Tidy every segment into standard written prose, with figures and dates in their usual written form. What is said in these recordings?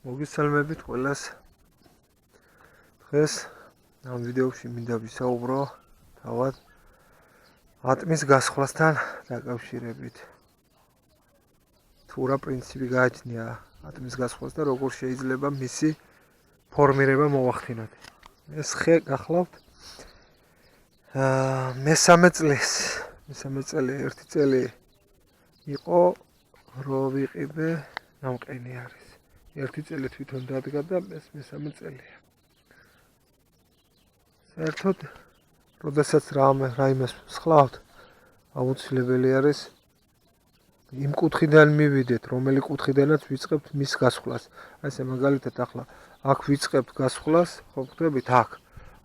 მოგესალმებით ყველას. დღეს ამ ვიდეოში მინდა ვისაუბრო თავად ატმის გასხვლასთან დაკავშირებით. თუ რა პრინციპი გააჩნია ატმის გასხვლას და როგორ შეიძლება მისი ფორმირება მოვახდინოთ. ეს ხე გახლავთ მესამე წელი ერთი წელი იყო რო ვიყიდე ნამყენი არის. ერთი წელი თვითონ დადგა და ეს მესამე წელია. საერთოდ, როდესაც რაიმეს მსხლავთ, აუცილებელი არის იმ კუთხიდან მივიდეთ, რომელი კუთხიდანაც ვიწყებთ მის გასხვლას. ასე მაგალითად ახლა აქ ვიწყებთ გასხვლას, ხო ხდებით აქ.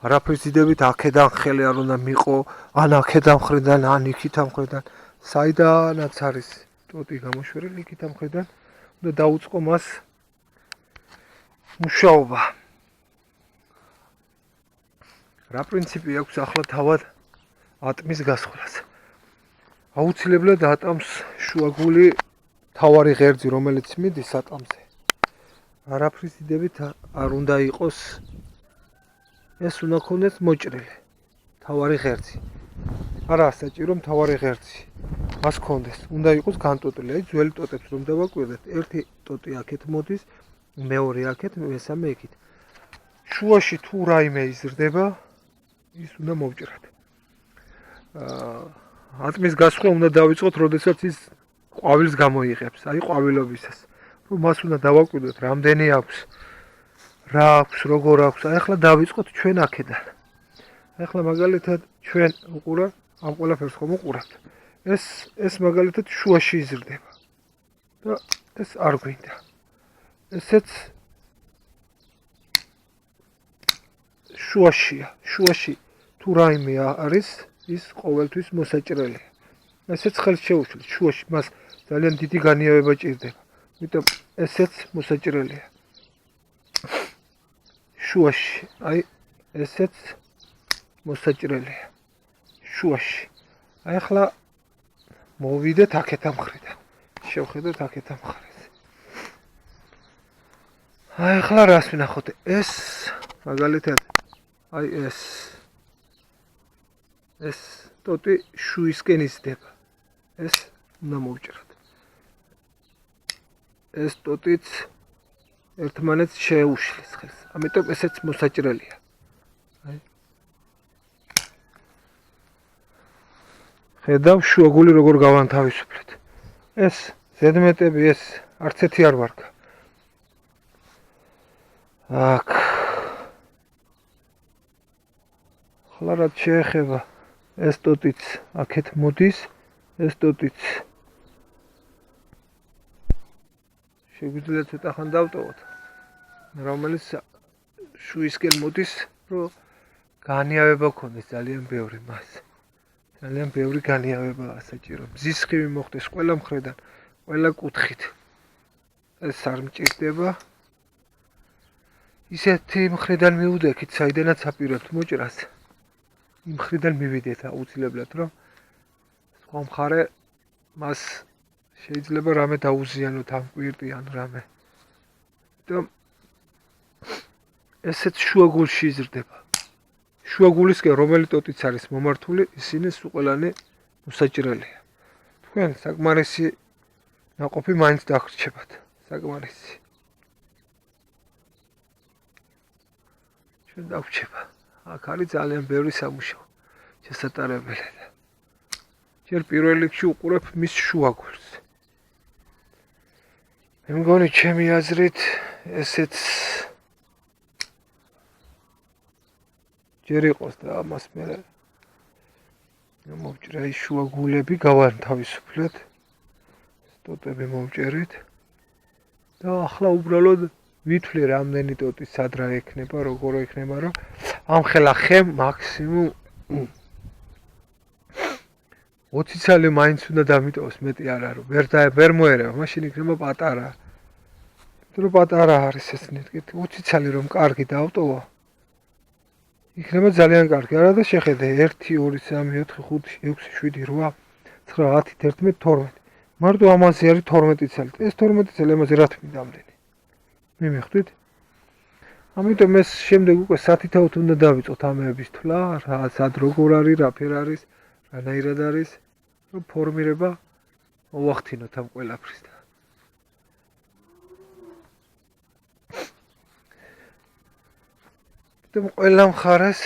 არაფერს დიდებით აქედან ხელი არ უნდა მიყო, ან აქედან მხრიდან, ან იქიდან მხრიდან, საიდანაც არის ტოტი გამოშვერილი იქიდან მხრიდან, უნდა დაუწყო მას მუშაობა. რა პრინციპი აქვს ახლა თავად ატმის გასხვლას? აუცილებლად ატამს შუაგული თავარი ღერძი, რომელიც მიდის ატამზე. არაფრის დიდებით არ უნდა იყოს, ეს უნდა ქონდეს მოჭრილი თავარი ღერძი. არა საჭირო თავარი ღერძი. მას ქონდეს, უნდა იყოს განტოტილი. აი ძველი ტოტებს რომ დავაკვირდეთ, ერთი ტოტი აქეთ მოდის, მეორე აქეთ, მესამე იქით. შუაში თუ რაიმე იზრდება, ის უნდა მოვჭრათ. ატმის გასხლა უნდა დავიწყოთ, როდესაც ის ყვავილს გამოიღებს, აი ყვავილობისას. რომ მას უნდა დავაკვირდეთ, რამდენი აქვს, რა აქვს, როგორ აქვს. აი ახლა დავიწყოთ ჩვენ აქედან. ახლა მაგალითად ჩვენ უყურა, ამ ყველაფერს ხომ უყურებთ. ეს მაგალითად შუაში იზრდება. და ეს არ გვინდა. ესეც შუაში თუ რაიმე არის, ის ყოველთვის მოსაჭრელია. ესეც ხელს შეუშლის შუაში, მას ძალიან დიდი განიავება ჭირდება. იმიტომ ესეც მოსაჭრელია. შუაში, აი ესეც მოსაჭრელია. შუაში. აი ახლა მოვიდეთ აქეთან მხრიდან. შევხედოთ აქეთან მხრეს. აი ახლა რას ვნახოთ? ეს მაგალითად აი ეს ტოტი შუისკენ იზრდება. ეს უნდა მოვჭრათ. ეს ტოტიც ერთმანეთს შეეუშლის ხელს. ამიტომ ესეც მოსაჭრელია. აი ხედავ შუაგული როგორ გავანთავისუფლეთ. ეს ზედმეტები ეს არც ერთი არ ვარგა. აქ ახლა რაც შეეხება ეს ტოტიც აქეთ მოდის, ეს ტოტიც შეგვიძლია ცოტა ხან დავტოვოთ, რომელიც შუისკენ მოდის, რომ განიავება ქონდეს ძალიან ბევრი მას. ძალიან ბევრი განიავებაა საჭირო. მზის სხივი მოხდეს ყველა მხრიდან, ყველა კუთხით. ეს არ მჭირდება. ისეთი მხრიდან მივუდექით, საიდანაც აპირებთ მოჭრას. იმ მხრიდან მივიდეთ აუცილებლად, რომ სხვა მხარე მას შეიძლება რამე დაუზიანოთ, ამ კვირტი ან რამე. იმიტომ ესეც შუაგულში იზრდება. შუაგულისკენ რომელი ტოტიც არის მომართული, ისინი ყველანი მოსაჭრელია. თქვენ საკმარისი ნაყოფი მაინც დაგრჩებათ, საკმარისი. ჩვენ დავრჩება. აქ არის ძალიან ბევრი სამუშაო შესატარებელი. ჯერ პირველ რიგში უყურებ მის შუაგულს. მე მგონი ჩემი აზრით ესეც ჯერ იყოს და ამას მე მოვჭრა ის შუაგულები გავანთავისუფლეთ. ტოტები მოვჭერით და ახლა უბრალოდ ვითვლი რამდენი ტოტი სად რა ექნება, როგორ ექნება, რომ ამ ხემ მაქსიმუმ 20 ცალი მაინც უნდა დამიტოვოს, მეტი არ არის. ვერ მოერევა, მაშინ იქნება პატარა. იმიტომ რომ პატარა არის ეს ნეტკით. 20 ცალი რომ კარგი დავტოვო, იქნება ძალიან კარგი. არა და შეხედე 1 2 3 4 5 6 7 8 9 10 11 12. მარტო ამაზე არის 12 ცალი. ეს 12 ცალი ამაზე რა თქმით ამდენი. მივხვდით? ამიტომ ეს შემდეგ უკვე სათითაოდ უნდა დავიწყოთ ამეების თვლა, რა სად როგორ არის, რა ფერ არის, რანაირად არის, რომ ფორმირება მოვახდინოთ ამ ყველაფრისთან. თუმცა ყველა მხარეს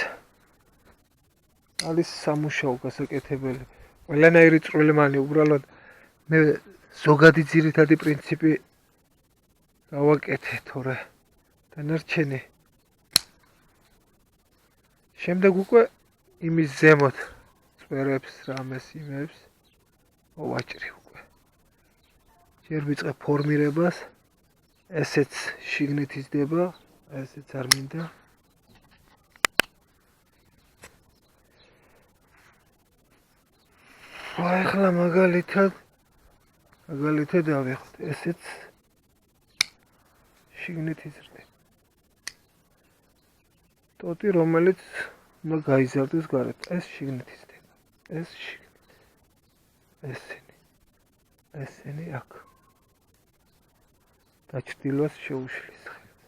არის სამუშაო გასაკეთებელი. ყველანაირი წვრილმანი უბრალოდ მე ზოგადი ძირითადი პრინციპი გავაკეთე, თორე დანარჩენი შემდეგ უკვე იმის ზემოთ წვერებს, რამეს, იმებს მოვაჭრი უკვე. ჯერ ვიწყებ ფორმირებას, ესეც შიგნით იზრდება, ესეც არ მინდა. ახლა მაგალითად ავიღოთ, ესეც შიგნით იზრდება. ტოტი, რომელიც უნდა გაიზარდეს გარეთ, ეს შიგნით იზრდება. ეს შიგნით. ესენი აქ. დაჩრდილვას შეუშლის ხელს.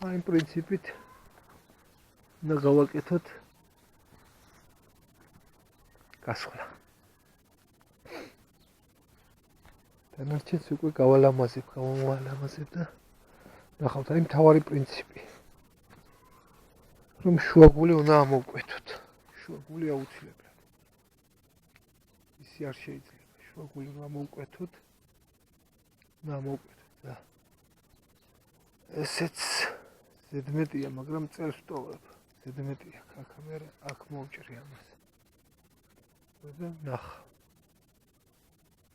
აი იმ პრინციპით უნდა გავაკეთოთ გასვლა. დანარჩენს უკვე გავალამაზებ და ნახავთ, აი მთავარი პრინციპი. რომ შუაგული უნდა ამოვკვეთოთ. შუაგული აუცილებლად. ისი არ შეიძლება. შუაგული უნდა ამოვკვეთოთ. და ესეც ზედმეტია, მაგრამ წელს ვტოვებ. ზედმეტია, აქ მოვჭრი ამას. და ნახა.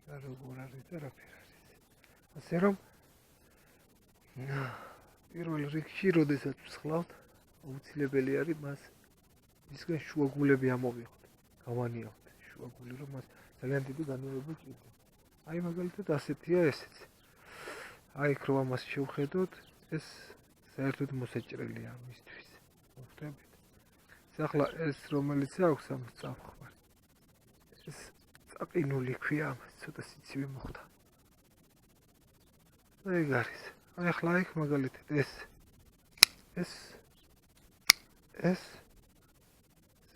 რა როგორ არის და რა ფერ არის. ასე რომ პირველ რიგში, როდესაც ვსხლავთ, აუცილებელი არის მას ისგან შუაგულები ამოვიღოთ. გავანიავთ შუაგული, რომ მას ძალიან დიდი განმეორება ჭირდება. აი მაგალითად ასეთია ესეც. აი იქ რომ ამას შევხედოთ, ეს საერთოდ მოსაჭრელია ამისთვის. მოხდებით? ახლა ეს რომელიც აქვს ამ წავხვარ. ეს წაყინული ქვია ამას, ცოტა სიცივე მოხდა. ეგ არის. აი ახლა იქ მაგალითად ეს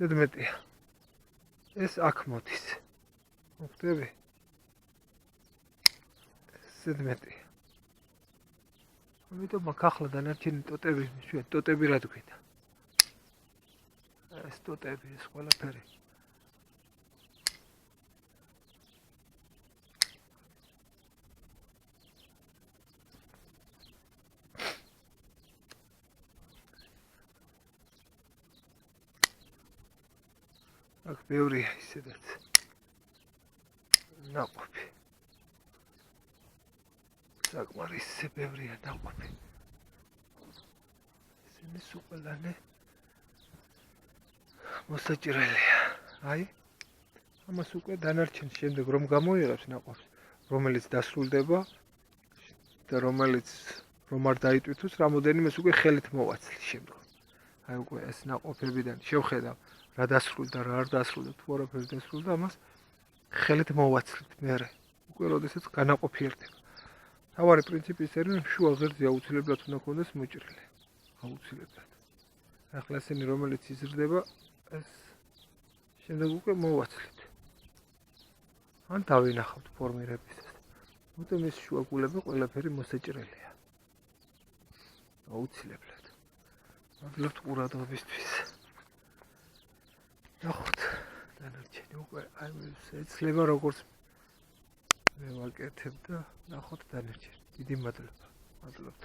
ზედმეტია. ეს აქ მოდის. მოხდები? ზედმეტია. ამიტომ აქ ახლა დანარჩენი ტოტები რა თქვით? ეს ტოტები, ეს ყველაფერი. აქ ბევრია ისედაც. ნაყოფი. საკმარისი ბევრია ნაყოფი. ესენი სუყელანე მოსაჭრელია. აი, ამას უკვე დანარჩენს შემდეგ რომ გამოიღებს ნაყოფს, რომელიც დასრულდება და რომელიც რომ არ დაიტვირთოს, რამოდენიმეს უკვე ხელით მოვაცლი შემდგომ. აი უკვე ეს ნაყოფებიდან შევხედავ რა დასრულდა, რა არ დასრულდა, თუ არაფერი დასრულდა, ამას ხელით მოვაცლით მერე. უკვე როდესაც განაყოფიერდება. თავარი პრინციპი ის არის, რომ შუა ღერძი აუცილებლად უნდა ქონდეს მოჭრილი. აუცილებლად. ახლა ესენი რომელიც იზრდება, ეს შემდეგ უკვე მოვაცლით. ან დავინახავთ ფორმირებისას. ამიტომ ეს შუაგულები ყველაფერი მოსაჭრელია. აუცილებლად. მადლობთ ყურადღებისთვის. ნახოთ, დანარჩენი უკვე აი ეცლება როგორც მე ვაკეთებ და ნახოთ დანარჩენი. დიდი მადლობა. მადლობთ.